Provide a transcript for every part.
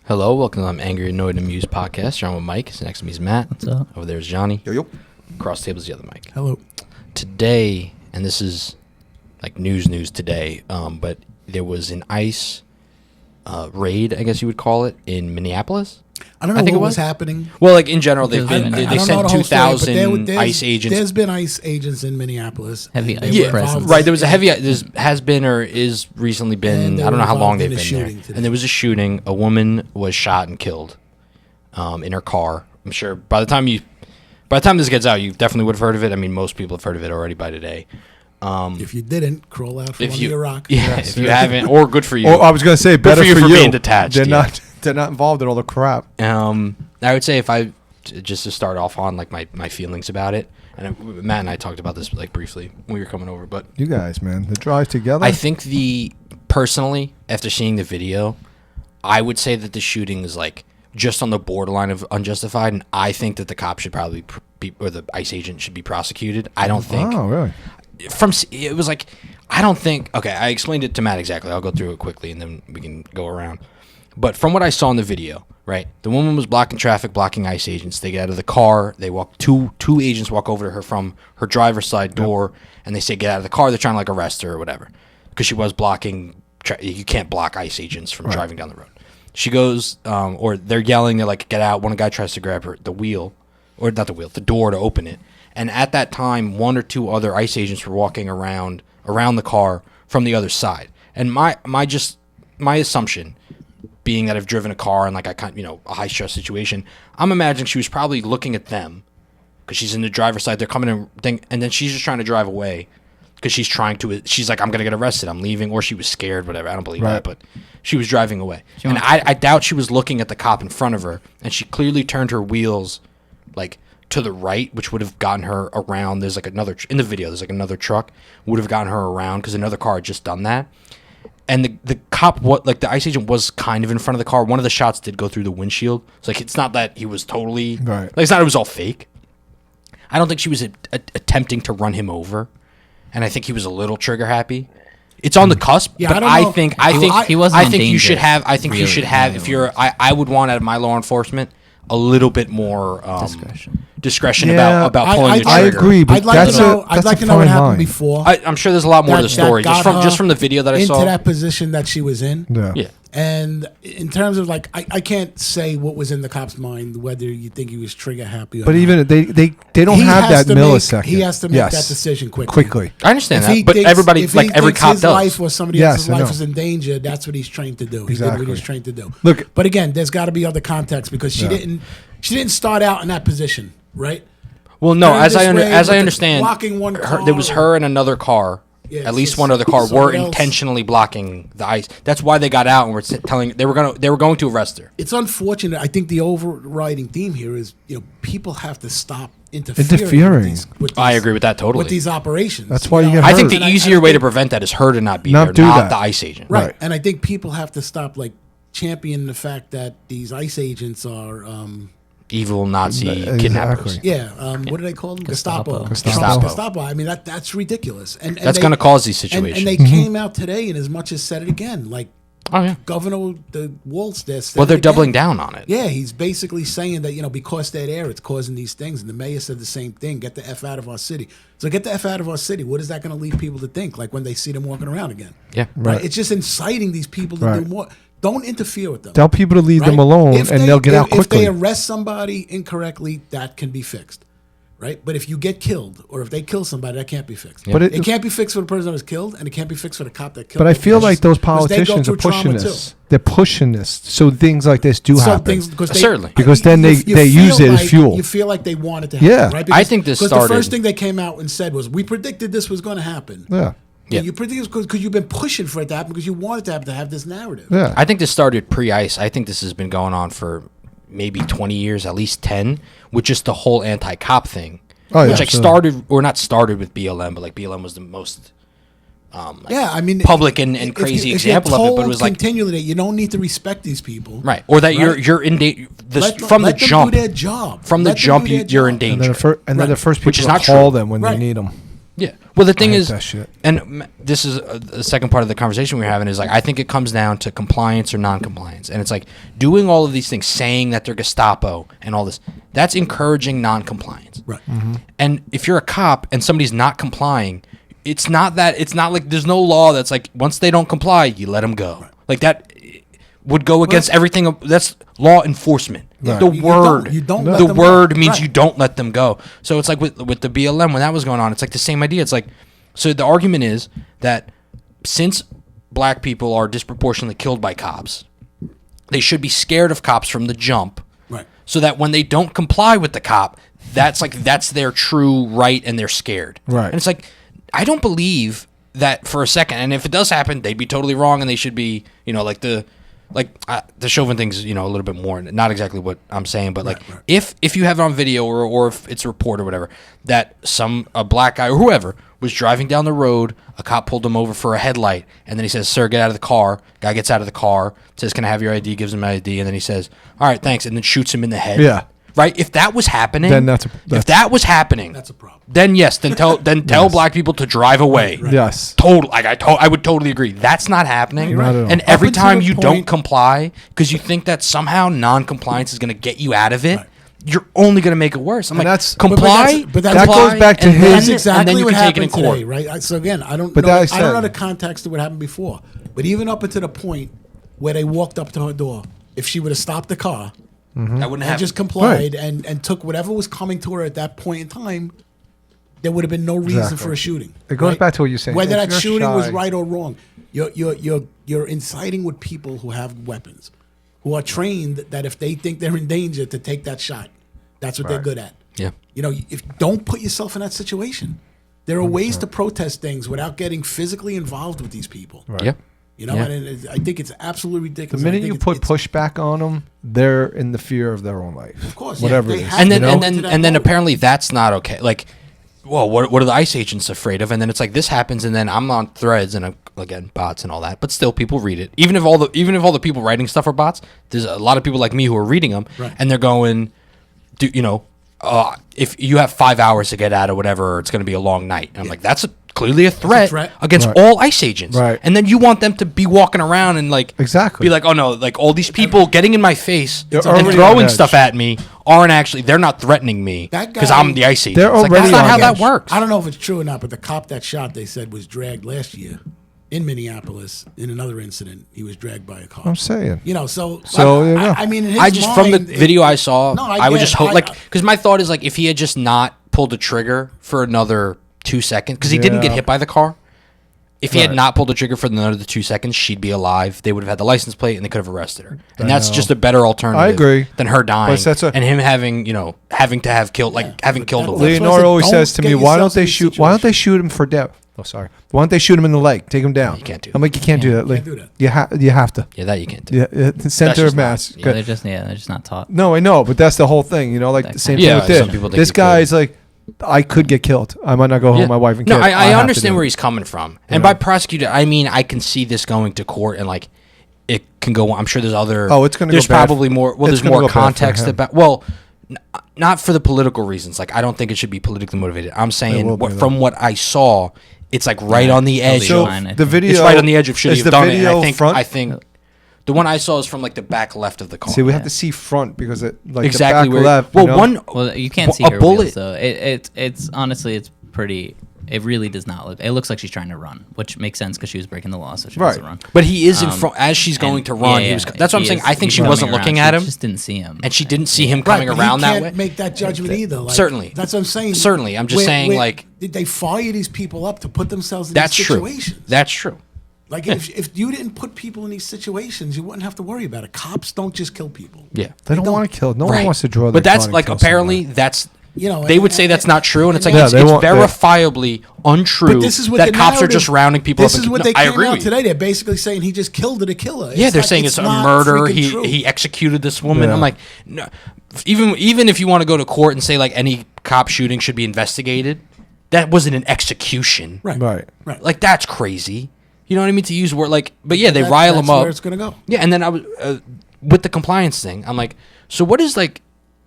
Hello, welcome to I'm Angry, Annoyed, and Amused podcast. You're on with Mike. So next to me is Matt. What's up? Over there is Johnny. Yo. Across the table is the other Mike. Hello. Today, and this is like news today, but there was an ICE raid, I guess you would call it, in Minneapolis. I don't know what was happening. Well, like in general, they sent 2,000 ICE agents. There's been ICE agents in Minneapolis. Heavy ICE presence. Right, there was there has been or is recently been, I don't know how long they've been there. Today. And there was a shooting. A woman was shot and killed in her car. I'm sure by the time this gets out, you definitely would have heard of it. I mean, most people have heard of it already by today. If you didn't, croll out from under your rock. Yeah, if you haven't, or good for you. Or I was going to say, better for you being detached. They're not involved in all the crap. I would say just to start off on like my feelings about it, and Matt and I talked about this like briefly when we were coming over, but you guys, man, the drive together. I think personally, after seeing the video, I would say that the shooting is like just on the borderline of unjustified, and I think that the cop should probably or the ICE agent should be prosecuted. I don't think. Oh, really? It was like, I don't think. Okay, I explained it to Matt exactly. I'll go through it quickly, and then we can go around. But from what I saw in the video, right, the woman was blocking traffic, blocking ICE agents. They get out of the car. They walk. Two agents walk over to her from her driver's side door, and they say, "Get out of the car." They're trying to like arrest her or whatever, because she was blocking. You can't block ICE agents from driving down the road. She goes, or they're yelling. They're like, "Get out!" One guy tries to grab the wheel, or not the wheel, the door to open it. And at that time, one or two other ICE agents were walking around the car from the other side. And my assumption, being that I've driven a car in like a high stress situation, I'm imagining she was probably looking at them because she's in the driver's side. They're coming in, and then she's just trying to drive away because she's like, I'm gonna get arrested. I'm leaving, or she was scared, whatever. I don't believe that, but she was driving away, and I doubt she was looking at the cop in front of her, and she clearly turned her wheels like to the right, which would have gotten her around. There's like another in the video. There's like another truck would have gotten her around because another car had just done that. And the cop, the ICE agent was kind of in front of the car. One of the shots did go through the windshield. It's like, it's not that he was totally right. Like, it's not, it was all fake. I don't think she was attempting to run him over, and I think he was a little trigger happy. It's on the cusp, but I think he wasn't. I think you should have. I think you should have. If you're, I would want out of my law enforcement a little bit more discretion about pulling the trigger. I agree, but I'd like to know what happened before. I'm sure there's a lot more to the story just from the video that I saw. Into that position that she was in. Yeah. And in terms of like, I can't say what was in the cop's mind, whether you think he was trigger happy or not. But even they don't have that millisecond. He has to make that decision quickly. I understand that, but everybody, like every cop does. If his life or somebody else's life is in danger, that's what he's trained to do. He did what he was trained to do. Look, but again, there's got to be other context because she didn't start out in that position, right? Well, no, as I understand, blocking one car, there was her and another car. Yeah, at least one other car were intentionally blocking the ICE. That's why they got out and were telling they were going to arrest her. It's unfortunate. I think the overriding theme here is people have to stop interfering. With these, I agree with that totally. With these operations, that's why you get hurt. I think the easier way to prevent that is her to not be there, not the ICE agent. Right, and I think people have to stop championing the fact that these ICE agents are evil Nazi kidnappers. Yeah, what do they call them? Gestapo. I mean, that's ridiculous. And that's going to cause these situations. And they came out today and as much as said it again. Like, Governor Waltz there said they're doubling down on it. Yeah, he's basically saying that, because they're there, it's causing these things. And the mayor said the same thing, get the F out of our city. So get the F out of our city. What is that going to lead people to think, like when they see them walking around again? Yeah. Right. It's just inciting these people to do more. Don't interfere with them. Tell people to leave them alone, and they'll get out quickly. If they arrest somebody incorrectly, that can be fixed, right? But if you get killed, or if they kill somebody, that can't be fixed. Yeah. But it can't be fixed for the person that was killed, and it can't be fixed for the cop that killed. But I feel like those politicians are pushing this. They're pushing this, so things like this do happen. Certainly, because then they use it as fuel. You feel like they want it to happen, right? Because I think this started. Because the first thing they came out and said was, "We predicted this was going to happen." Yeah. Yeah, you predict it because you've been pushing for it to happen because you wanted to have this narrative. Yeah. I think this started pre-ICE. I think this has been going on for maybe 20 years, at least 10, with just the whole anti-cop thing. Which started, or not started with BLM, but like BLM was the most public and crazy example of it. But it was continually that you don't need to respect these people, right? Or that you're in danger from the jump. Do their job. From the jump, you're in danger. And then the first people to call them when they need them. Yeah. Well, the thing is, that shit. and this is the second part of the conversation we're having is like, I think it comes down to compliance or non-compliance. And it's like doing all of these things, saying that they're Gestapo and all this, that's encouraging non-compliance. Right. And if you're a cop and somebody's not complying, it's not like there's no law that's like, once they don't comply, you let them go. Right. Like that would go against everything. That's law enforcement. Right. The word, you don't the word means you don't let them go. So it's like with the BLM when that was going on, it's like the same idea. It's like, so the argument is that since black people are disproportionately killed by cops, they should be scared of cops from the jump. Right. So that when they don't comply with the cop, that's their true right and they're scared. Right. And it's like, I don't believe that for a second. And if it does happen, they'd be totally wrong and they should be, like the Chauvin thing's, a little bit more, not exactly what I'm saying, but like if you have it on video or if it's a report or whatever, that a black guy or whoever was driving down the road, a cop pulled him over for a headlight, and then he says, "Sir, get out of the car." Guy gets out of the car, says, "Can I have your ID?" Gives him an ID, and then he says, "All right, thanks," and then shoots him in the head. Yeah. Right? If that was happening, then that's a problem. Then yes, tell black people to drive away. Right. Yes. Total. I would totally agree. That's not happening. Not at all. And every time you don't comply because you think that somehow non-compliance is going to get you out of it, you're only going to make it worse. I'm And like, that's- comply. but that goes back to his- That's exactly and then you what can take it in happened court. today, right? So again, I don't But know. that I I don't know said- the context of what happened before. But even up until the point where they walked up to her door, if she would have stopped the car That wouldn't and happen. just complied and took whatever was coming to her at that point in time, there would have been no reason Exactly. for a shooting. It goes back to what you're saying. Whether If that you're shooting was shy- right or wrong, you're inciting with people who have weapons, who are trained that if they think they're in danger to take that shot, that's what they're good at. Yeah. If don't put yourself in that situation. There are ways to protest things without getting physically involved with these people. Right. Yeah. And I think it's absolutely The ridiculous. minute you put pushback on them, they're in the fear of their own life. Of course, whatever they it is. have And then to and go then to that and then mode. apparently that's not okay. Like, well, what are the ICE agents afraid of? And then it's like this happens, and then I'm on threads and again bots and all that, but still people read it. Even if all the people writing stuff are bots, there's a lot of people like me who are reading them, and they're going, if you have 5 hours to get out or whatever, it's going to be a long night. And I'm like, that's clearly a threat, against all ICE agents. Right. And then you want them to be walking around and like Exactly. be like, oh no, like all these people getting in my face and already on throwing edge. stuff at me they're not threatening me That because guy- I'm the ICE agent. They're It's like, that's already not on how that edge. works. I don't know if it's true or not, but the cop that shot, they said, was dragged last year in Minneapolis in another incident. He was dragged by a car. I'm saying. So there you go. I mean, in his I just from the mind, video I saw, No, I would get just it. hope because my thought is like if he had just not pulled the trigger for another 2 seconds because he didn't get Yeah. hit by the car. If he had Right. not pulled the trigger for another 2 seconds, she'd be alive. They would have had the license plate and they could have arrested her. And that's know. just a better alternative. I agree. Than her dying But that's and him having having to have killed having killed a that's woman. what I Leonardo said, always don't says to get me, "Why don't yourself in they these shoot? Why don't they shoot him for death?" Oh, sorry. Why don't they shoot him in the leg? Take him down. You can't do I'm like, you can't do that, Lee. Can't do that. You have to. Yeah, that you can't do. Yeah, the center just of mass. not- Yeah, they're just not taught. No, I know, but that's the whole thing. Like the same Yeah, thing with some this. people think This you guy's like, I could get killed. I might not go home Yeah. with my wife and No, kids. I have to understand do where it. he's coming from. And by prosecutor, I mean I can see this going to court and like it can go. I'm sure there's other. Oh, it's gonna go There's bad probably more. Well, it's there's gonna more go bad for context him. about. Well, not for the political reasons. Like I don't think it should be politically motivated. I'm will saying be, from what I saw, it's like right on the edge. totally of, fine, I The think. video it's right on the edge of should is he have the done it. And video I think front. I think the one I saw is from like the back left of the car. See, we have to see front because it like exactly the back where. left. Well, you know? one. Well, you can't see a her bullet. wheels, though. It's honestly, it's pretty. It really does not look. It looks like she's trying to run, which makes sense because she was breaking the law, so she wants to Right. run. But he is in front as she's going And- to run. yeah, He was, yeah, that's what I'm he saying. is- I think he's she coming wasn't around. looking She at him, just didn't see him, and she didn't see him Right, coming but around he that can't way. make that judgment either. Like, Certainly. that's what I'm saying. Certainly. I'm just saying, like- did they fire these people up to put themselves in That's these true. situations? That's true. Like if you didn't put people in these situations, you wouldn't have to worry about it. Cops don't just kill people. Yeah. They don't want to kill. No one Right. wants to draw. But their that's gun and like kill apparently somebody. that's They they would say that's not true, and it's like Yeah, it's they won't- verifiably untrue But this is what that the cops are narrative- just rounding people This up. is and what no, they I came agree out with you. today. They're basically saying he just killed it, a killer. Yeah, they're like, saying it's a not murder. freaking true. He executed this woman. Yeah. I'm like, no, even if you want to go to court and say like any cop shooting should be investigated, that wasn't an execution. right. Like that's crazy. You know what I mean? To use word like, but yeah, they That- rile that's them up. Where it's gonna go. Yeah, and then I was with the compliance thing. I'm like, so what is like?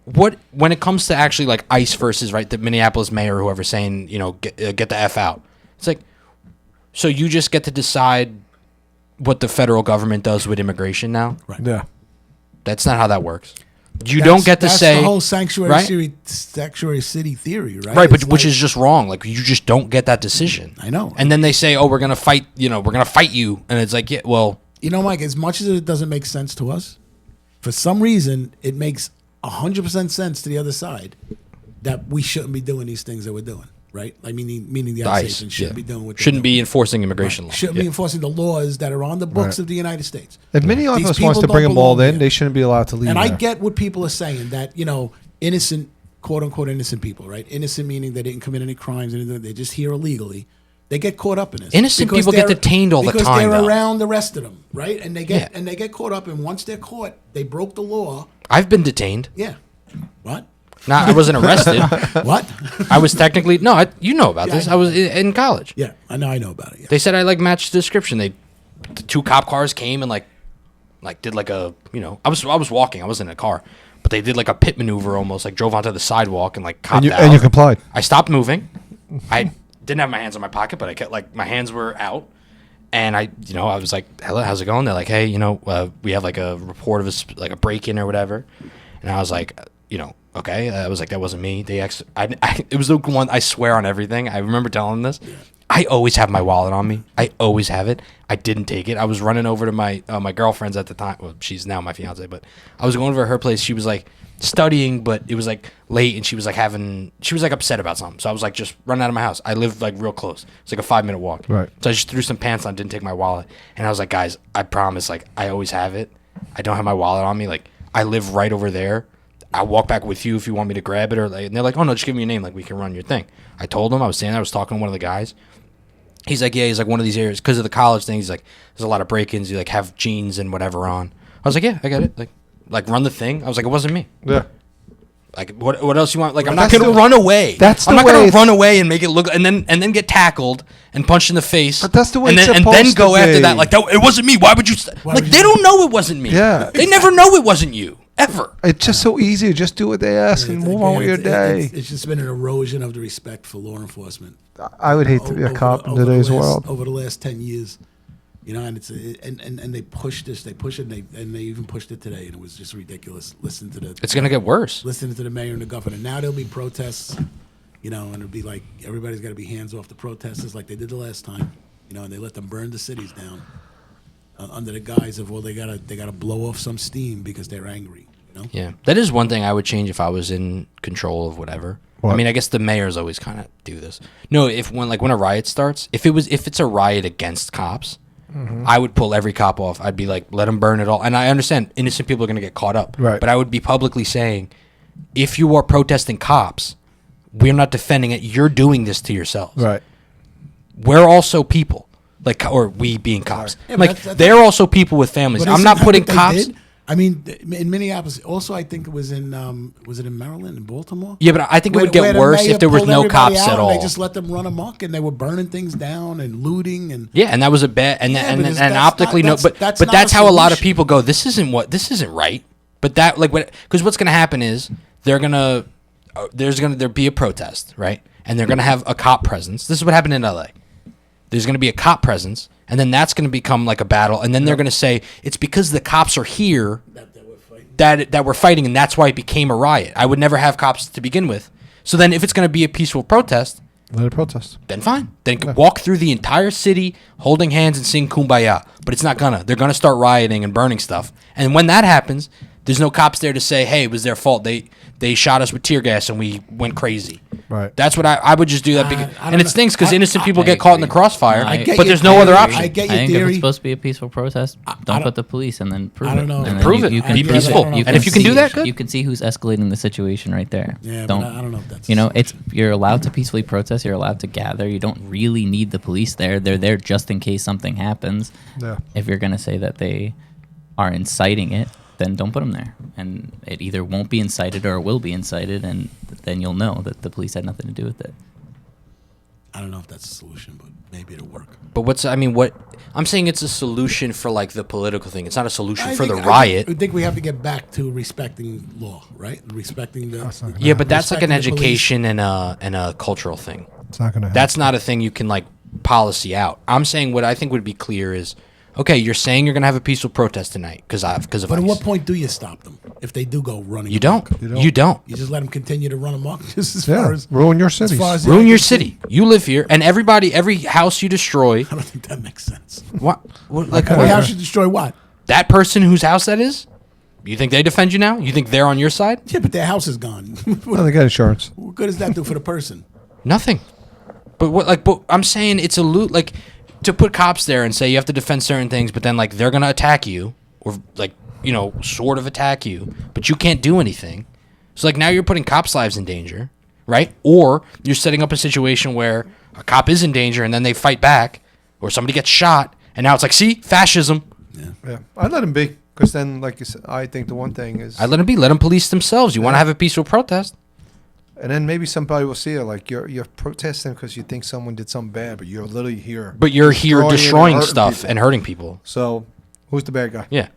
when it comes to actually like ICE versus the Minneapolis mayor or whoever saying get the F out. It's like, so you just get to decide what the federal government does with immigration now. Right. Yeah. That's not how that works. You don't get to say the whole sanctuary city theory, right? Right, but which is just wrong. Like you just don't get that decision. I know. And then they say, "Oh, we're gonna fight. We're gonna fight you," and it's like, yeah, well, Mike. As much as it doesn't make sense to us, for some reason, it makes 100% sense to the other side that we shouldn't be doing these things that we're doing. Right? Like meaning the ICE shouldn't be doing what they're shouldn't doing. be enforcing immigration law. Shouldn't be enforcing the laws that are on the books of the United States. If Minneapolis These wants to people bring don't them all belong in, there. they shouldn't be allowed to leave. And there. I get what people are saying, that, innocent, quote unquote, innocent people, right? Innocent meaning they didn't commit any crimes, they're just here illegally. They get caught up in this. Innocent because people get they're- detained all the because time, they're though. around the rest of them, right? And they get Yeah. caught up, and once they're caught, they broke the law. I've been detained. Yeah. What? No, I wasn't arrested. What? I was technically you know about this. I was in college. Yeah, I know about it. Yeah. They said I matched the description. The 2 cop cars came and did a I was walking. I wasn't in a car, but they did a pit maneuver almost, drove onto the sidewalk and copped out. And you complied. I stopped moving. I didn't have my hands in my pocket, but I kept my hands were out. And I was like, "Hello, how's it going?" They're like, "Hey, we have a report of a break-in or whatever." And I was like, okay. I was like, that wasn't me. It was the one, I swear on everything. I remember telling them this. I always have my wallet on me. I always have it. I didn't take it. I was running over to my girlfriend's at the time. Well, she's now my fiance, but I was going over to her place. She was studying, but it was late, and she was upset about something. So I was just running out of my house. I live real close. It's a 5-minute walk. Right. So I just threw some pants on, didn't take my wallet, and I was like, guys, I promise, I always have it. I don't have my wallet on me. I live right over there. I'll walk back with you if you want me to grab it. And they're like, "Oh, no, just give me your name. We can run your thing." I told them. I was saying, I was talking to one of the guys. He's like, yeah, one of these areas, because of the college thing, he's like, there's a lot of break-ins. You have jeans and whatever on. I was like, yeah, I got it. Run the thing. I was like, it wasn't me. Yeah. What else you want? I'm not That's going to the- run away. that's I'm the not going way to run away and make it look, and then get tackled and punched in the face. But that's the way and it's then, and then supposed go to after be. that. It wasn't me. Why would you? They don't know it wasn't me. Yeah. They never know it wasn't you. Ever. It's just so easy. Just do what they ask and move on with your day. It's just been an erosion of the respect for law enforcement. I would hate to be a cop in today's world. Over the last 10 years. And it's and they pushed this, they push it, and they even pushed it today, and it was just ridiculous. Listen to the. It's gonna get worse. Listening to the mayor and the governor. Now there'll be protests, and it'll be everybody's got to be hands off the protesters like they did the last time, and they let them burn the cities down under the guise of they gotta blow off some steam because they're angry. Yeah, that is one thing I would change if I was in control of whatever. What? I mean, I guess the mayors always kind of do this. No, when a riot starts, if it's a riot against cops. Mm-hmm. I would pull every cop off. I'd be like, let them burn it all. And I understand innocent people are going to get caught up. Right. But I would be publicly saying, if you are protesting cops, we're not defending it. You're doing this to yourselves. Right. We're also people. Or we being cops. Yeah, but that's they're also people with families. But I'm isn't not that putting what they cops. did? I mean, in Minneapolis. Also, I think it was in was it in Maryland, in Baltimore? Yeah, but I think it would Where get the worse mayor if there was pulled no everybody cops out at and all. They just let them run amok, and they were burning things down and looting and. Yeah, and that was a bad, and because and that's optically not- no, but that's not that's a how a lot of solution. people go. This isn't right. But that because what's going to happen is there'll be a protest, right? And they're going to have a cop presence. This is what happened in LA. There's going to be a cop presence, and then that's going to become a battle, and then they're going to say it's because the cops are here that we're fighting, and that's why it became a riot. I would never have cops to begin with. So then, if it's going to be a peaceful protest, Let it protest. then fine. Then walk through the entire city holding hands and sing Kumbaya. But it's not gonna. They're gonna start rioting and burning stuff. And when that happens, there's no cops there to say, hey, it was their fault. They shot us with tear gas and we went crazy. Right. That's what I would just do that. Because, I don't and it know. stinks because innocent people I get caught in the agree. crossfire. No, I get but your there's no other theory. option. I get I your think if theory. it's supposed to be a peaceful protest, don't don't- put the police and then prove I don't it. know. And then Prove it. You can Be see- peaceful. And if you can see- do that, good. You can see who's escalating the situation right there. Yeah, but I don't know if that's. You're allowed to peacefully protest. You're allowed to gather. You don't really need the police there. They're there just in case something happens. Yeah. If you're gonna say that they are inciting it, then don't put them there. And it either won't be incited or it will be incited, and then you'll know that the police had nothing to do with it. I don't know if that's a solution, but maybe it'll work. But what I'm saying, it's a solution for like the political thing. It's not a solution for the riot. I think we have to get back to respecting law, right? Respecting the Yeah, but that's like an respecting the police. education and a cultural thing. It's not going to happen. That's not a thing you can like policy out. I'm saying what I think would be clear is, okay, you're saying you're going to have a peaceful protest tonight because of But ICE. at what point do you stop them if they do go running? You don't. amok? You don't. You just let them continue to run amok, just as Yeah, far as ruin your as cities. far as the Ruin eye your can see. city. You live here, and every house you destroy. I don't think that makes sense. What? Like What house should destroy what? that person whose house that is? You think they defend you now? You think they're on your side? Yeah, but their house is gone. Well, they got insurance. What good does that do for the person? Nothing. But what? Like, but I'm saying it's a loot. Like, to put cops there and say you have to defend certain things, but then like they're gonna attack you or like sort of attack you, but you can't do anything. So like now you're putting cops' lives in danger, right? Or you're setting up a situation where a cop is in danger and then they fight back, or somebody gets shot, and now it's like, see, fascism. Yeah, I'd let them be because then, like you said, I think the one thing is, I let them be. Let them police themselves. You want to have a peaceful protest? and then maybe somebody will see it like you're protesting because you think someone did something bad, but you're literally here. But you're here destroying hurting stuff people. and hurting people. So who's the bad guy? Yeah.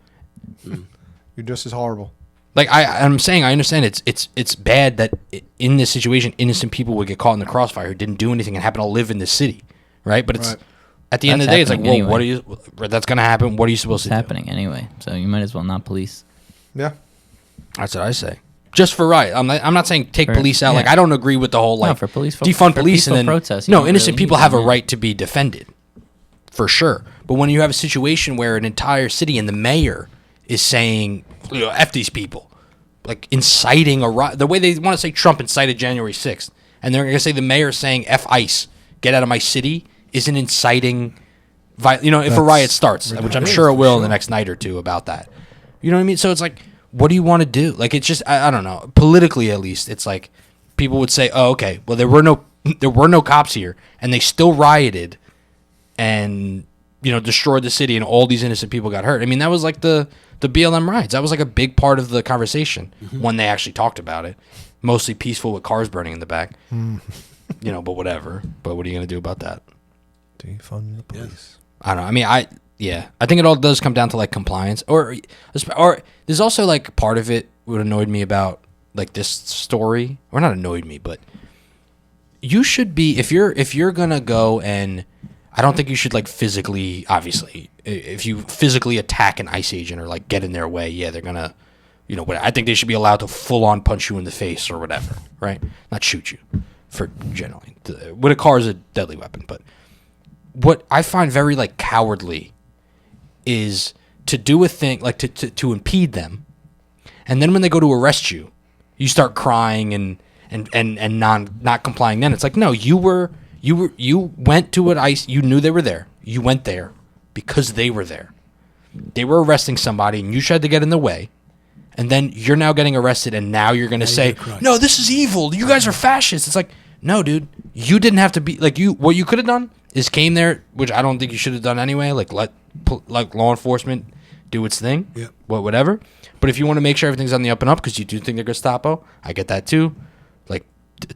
You're just as horrible. Like I'm saying, I understand it's bad that in this situation, innocent people would get caught in the crossfire who didn't do anything and happen to live in the city, right? But it's Right. at the end of the That's day, it's like, well, happening what are you? That's gonna happen. What are you supposed It's to happening anyway, so you might as well not police. Yeah. do? That's what I say. Just for riot. I'm not saying take For- police out. Like yeah. I don't agree with the whole like for police- defund for police and peaceful then protests, you no don't innocent really people need have a them, yeah. right to be defended, for sure. But when you have a situation where an entire city and the mayor is saying, "F these people," like inciting a riot, the way they want to say Trump incited January 6th, and they're going to say the mayor saying "F ICE, get out of my city," is an inciting. If a riot starts, which I'm sure it will in the next night or two about that. You know what I mean? So it's like, what do you want to do? Like, it's just, I don't know. Politically, at least, it's like people would say, "Oh, okay, well, there were no cops here, and they still rioted, and destroyed the city, and all these innocent people got hurt." I mean, that was like the BLM riots. That was like a big part of the conversation when they actually talked about it. Mostly peaceful with cars burning in the back. But whatever. But what are you gonna do about that? Defund the police. I don't know. I mean, I think it all does come down to like compliance, or there's also like part of it what annoyed me about like this story, or not annoyed me, but you should be if you're gonna go, and I don't think you should like physically, obviously, if you physically attack an ICE agent or like get in their way, yeah, they're gonna, I think they should be allowed to full on punch you in the face or whatever, right? Not shoot you, for generally, with a car is a deadly weapon, but. What I find very like cowardly is to do a thing like to impede them, and then when they go to arrest you, you start crying and not complying. Then it's like, no, you went to an ICE. You knew they were there. You went there because they were there. They were arresting somebody, and you tried to get in the way. And then you're now getting arrested, and now you're going to say, "No, this is evil. You guys are fascists." It's like, no, dude, you didn't have to be like you. What you could have done is came there, which I don't think you should have done anyway. Like let law enforcement do its thing, whatever. But if you want to make sure everything's on the up and up, because you do think they're Gestapo, I get that too. Like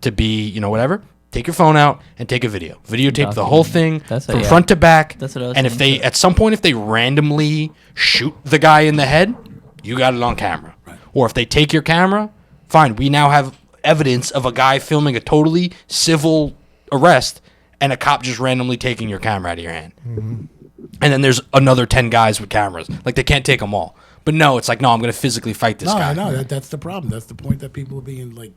to be, whatever. Take your phone out and take a videotape the whole thing from front to back. That's what I was and if saying, they too. at some point if they randomly shoot the guy in the head, you got it on camera. Right. Or if they take your camera, fine. We now have evidence of a guy filming a totally civil arrest and a cop just randomly taking your camera out of your hand. Mm-hmm. And then there's another 10 guys with cameras. Like, they can't take them all. But no, it's like, no, I'm going to physically fight this guy. No, that's the problem. That's the point that people are being, like,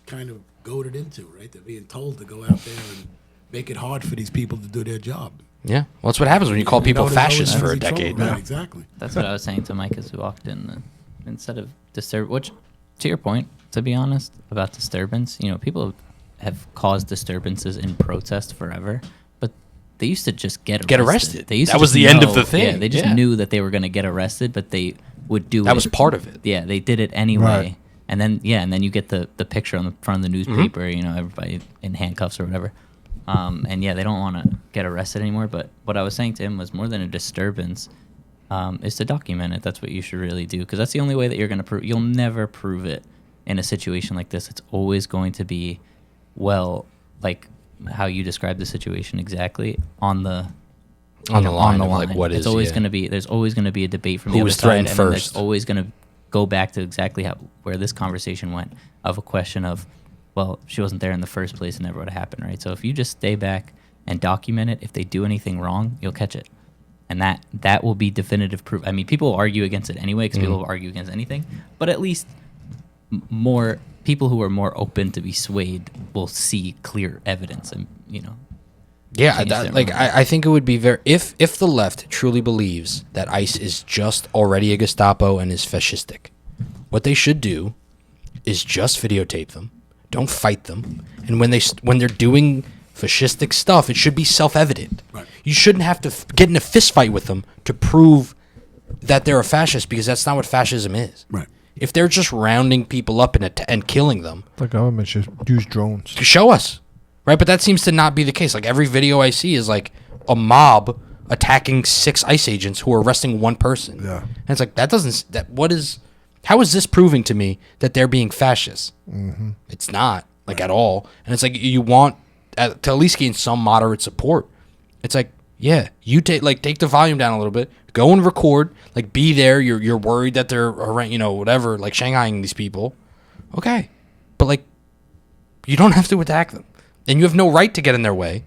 kind of goaded into, right? They're being told to go out there and make it hard for these people to do their job. Yeah. Well, that's what happens when you call people there's fascists always for a trouble. decade. Right, now. exactly. That's what I was saying to Mike as we walked in. Instead of disturb, which, to your point, to be honest, about disturbance, people have caused disturbances in protest forever, but they used to just get arrested. They used that to was just the end of the thing. Yeah, they just knew that they were going to get arrested, but they would do it. That was part of it. Yeah, they did it anyway. Right. And then you get the picture on the front of the newspaper, everybody in handcuffs or whatever. And they don't want to get arrested anymore. But what I was saying to him was more than a disturbance is to document it. That's what you should really do, because that's the only way that you're going to prove. You'll never prove it in a situation like this. It's always going to be, how you describe the situation exactly on the On the line, line. like what it's is always yeah. going to be. There's always going to be a debate from Who the other was side, threatened and then first? there's always going to go back to exactly where this conversation went of a question of, well, she wasn't there in the first place, and never would have happened, right? So if you just stay back and document it, if they do anything wrong, you'll catch it, and that will be definitive proof. I mean, people will argue against it anyway because people will argue against anything, but at least more people who are more open to be swayed will see clear evidence, and Yeah, change their mind. I think it would be very if the left truly believes that ICE is just already a Gestapo and is fascistic, what they should do is just videotape them, don't fight them, and when they're doing fascistic stuff, it should be self-evident. Right. You shouldn't have to get in a fist fight with them to prove that they're a fascist, because that's not what fascism is. Right. If they're just rounding people up and killing them, The government should use drones. show us, right? But that seems to not be the case. Like every video I see is like a mob attacking 6 ICE agents who are arresting 1 person. Yeah. And it's like how is this proving to me that they're being fascist? Mm-hmm. It's not like at all. And it's like you want to at least gain some moderate support. It's like, yeah, you take the volume down a little bit, go and record, like be there. You're worried that they're whatever, like Shanghaiing these people. Okay. But like, you don't have to attack them, and you have no right to get in their way,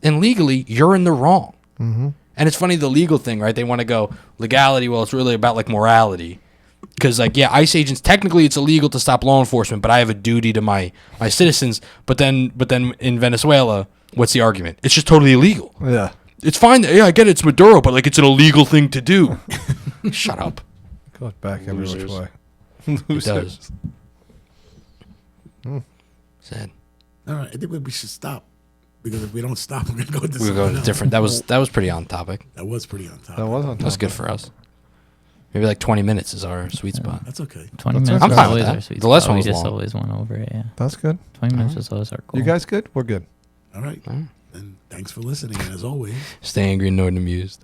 and legally you're in the wrong. Mm-hmm. And it's funny, the legal thing, right? They want to go legality. Well, it's really about like morality, because like, yeah, ICE agents, technically it's illegal to stop law enforcement, but I have a duty to my citizens. But then in Venezuela, what's the argument? It's just totally illegal. Yeah. It's fine. Yeah, I get it. It's Maduro, but like it's an illegal thing to do. Shut up. Goes back every which Losers. way. It does. Sad. All right, I think we should stop, because if we don't stop, we're gonna go into We were going different. That was pretty on topic. That was pretty on top. That was on That's top. good for us. Maybe like 20 minutes is our sweet spot. That's okay. 20 That's minutes okay. is I'm fine with always that. our sweet The last spot. one We was just long. always went over it. Yeah, That's good. 20 minutes is always our goal. You guys good? We're good. All right. And thanks for listening. And as always, Stay angry and know and amused.